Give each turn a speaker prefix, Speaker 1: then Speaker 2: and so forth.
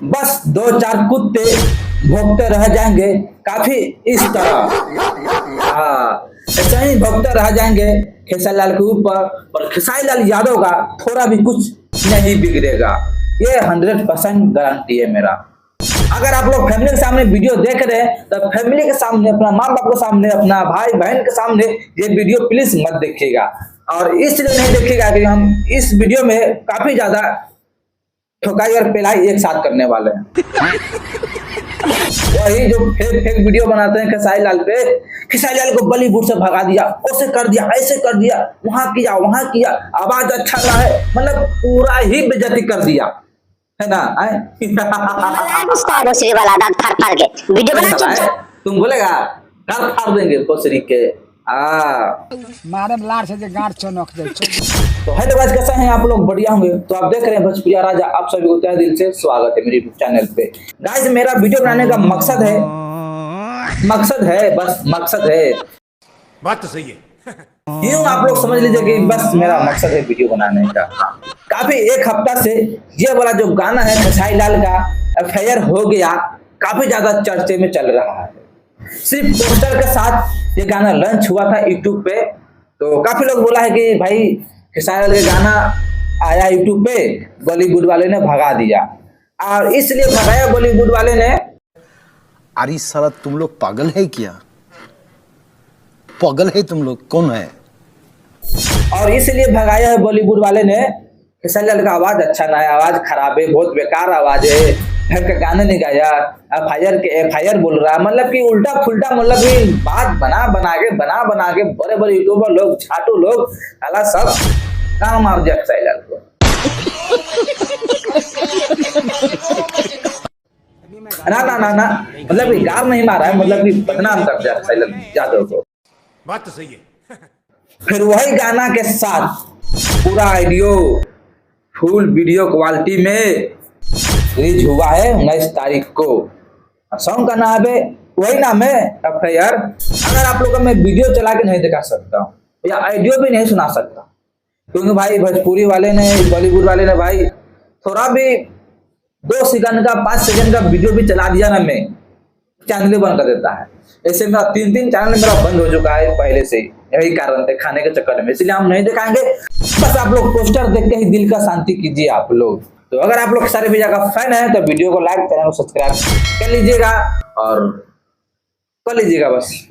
Speaker 1: बस दो चार कुत्ते भौंकते रह जाएंगे काफी इस तरह। हाँ, ऐसा ही भौंकते रह जाएंगे खेसारी लाल के ऊपर, और खेसारी लाल यादव का थोड़ा भी कुछ नहीं बिगड़ेगा, ये 100% गारंटी है मेरा। अगर आप लोग फैमिली के सामने वीडियो देख रहे हैं तो फैमिली के सामने, अपना माँ बाप के सामने, अपना भाई बहन के सामने ये वीडियो प्लीज मत देखिएगा। और इसलिए नहीं देखिएगा कि हम इस वीडियो में काफी ज्यादा ठोकाई और पिलाई एक साथ करने वाले हैं। वही जो फेक वीडियो बनाते हैं खेसारी लाल पे, खेसारी लाल को बॉलीवुड से भगा दिया, ऐसे कर दिया, ऐसे कर दिया, वहां किया, आवाज अच्छा ना है, मतलब पूरा ही बेइज्जती कर दिया है ना।
Speaker 2: वाला दांत फाड़ फाड़ के वीडियो बना,
Speaker 1: तुम बोलेगा दांत फाड़ देंगे पोसरी के।
Speaker 3: मारे लार से गांठ चनक दे।
Speaker 1: तो हेलो गाइस, कैसे हैं आप लोग? बढ़िया होंगे। तो आप देख रहे हैं भोजपुरिया राजा, आप सभी को तहे दिल से स्वागत है मेरे यूट्यूब चैनल पे। गाइस, मेरा वीडियो बनाने का मकसद है, बस मकसद है,
Speaker 4: बात तो सही है।
Speaker 1: यूं आप लोग समझ लीजिए कि बस मेरा मकसद है वीडियो बनाने का। काफी एक हफ्ता से ये वाला जो गाना है खेसारी लाल का एफआईआर हो गया, काफी ज्यादा चर्चे में चल रहा है। सिर्फ पोस्टर के साथ ये गाना लॉन्च हुआ था यूट्यूब पे, तो काफी लोग बोला है कि भाई खेसारी लाल का गाना आया यूट्यूब पे, बॉलीवुड वाले ने भगा दिया, और इसलिए भगाया बॉलीवुड वाले ने।
Speaker 5: अरे साला तुम लोग पागल है क्या? पागल है तुम लोग? कौन है?
Speaker 1: और इसलिए भगाया है बॉलीवुड वाले ने। खेसारी लाल का आवाज अच्छा ना है, आवाज खराब है, बहुत बेकार आवाज है, घर का गाना नहीं गाया, एफआईआर बोल रहा, मतलब कि उल्टा फुल्टा, मतलब कि बात बना के बड़े बड़े यूट्यूबर लोग, छाटू लोग, साला सब काम मार दिया खेसारी लाल को। ना, मतलब कि गार नहीं मारा है, मतलब कि बदनाम कर दिया खेसारी लाल यादव को।
Speaker 4: बात तो सही है।
Speaker 1: फिर वही गाना के साथ पूरा ऑडियो फुल वीडियो क्वालिटी में रिलीज हुआ है 19 तारीख को। सॉन्ग का नाम है, वही नाम है एफआईआर। अगर आप लोगों को मैं वीडियो चला के नहीं दिखा सकता हूँ या ऑडियो भी नहीं सुना सकता, क्योंकि भाई भोजपुरी वाले ने, बॉलीवुड वाले ने भाई थोड़ा भी 2 सेकंड का 5 सेकंड का वीडियो भी चला दिया ना, मैं चैनल बंद कर देता है। ऐसे मेरा 3 चैनल मेरा बंद हो चुका है पहले से, यही कारण थे खाने के चक्कर में, इसलिए हम नहीं दिखाएंगे। बस आप लोग पोस्टर देख के ही दिल का शांति कीजिए आप लोग। तो अगर आप लोग सारे वीडियो का फैन है तो वीडियो को लाइक, चैनल को सब्सक्राइब कर लीजिएगा और कर लीजिएगा बस।